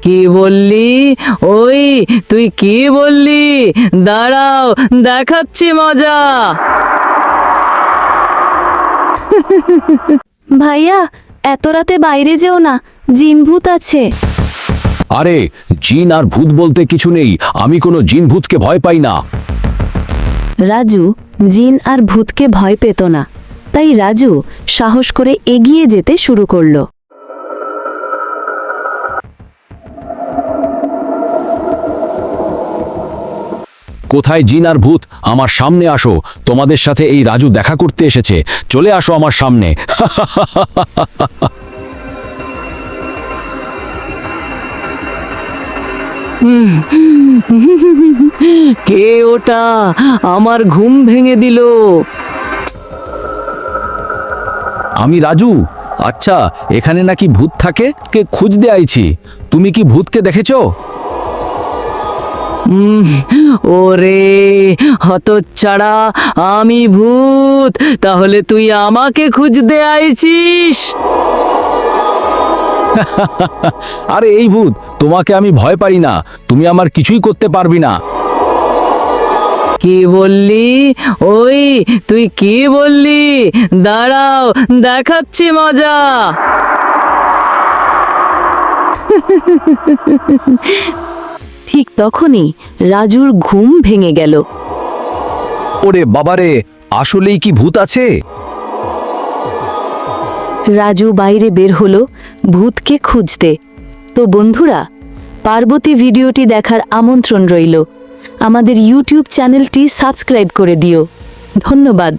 কি বললি? ওই তুই কি বললি? দাঁড়াও, দেখাচ্ছি মজা। ভাইয়া, এত রাতে বাইরে যেও না, জিন ভূত আছে। আরে জিন আর ভূত বলতে কিছু নেই, আমি কোনো জিন ভূতকে ভয় পাই না। রাজু জিন আর ভূতকে ভয় পেত না, তাই রাজু সাহস করে এগিয়ে যেতে শুরু করলো। কোথায় জিন আর ভূত? আমার সামনে আসো, তোমাদের সাথে এই রাজু দেখা করতে এসেছে, চলে আসো আমার সামনে। কে ওটা? আমার ঘুম ভেঙে দিল। আমি রাজু। আচ্ছা, এখানে নাকি ভূত থাকে, কে খুঁজতে আইছি। তুমি কি ভূতকে দেখেছো? ওরে হতচ্ছাড়া, আমি ভূত? তাহলে তুই আমাকে খুঁজতে আইছিস? আরে এই ভূত, তোমাকে আমি ভয় পাই না, তুমি আমার কিছুই করতে পারবি না। কি বললি? ওই তুই কি বললি? দাঁড়াও, দেখাচ্ছি মজা। ঠিক তখনই রাজুর ঘুম ভেঙে গেল। ওরে বাবারে, আসলেই কি ভূত আছে? রাজু বাইরে বের হলো ভূতকে খুঁজতে। তো বন্ধুরা, পার্বতী ভিডিওটি দেখার আমন্ত্রণ রইল। আমাদের ইউটিউব চ্যানেলটি সাবস্ক্রাইব করে দিও। ধন্যবাদ।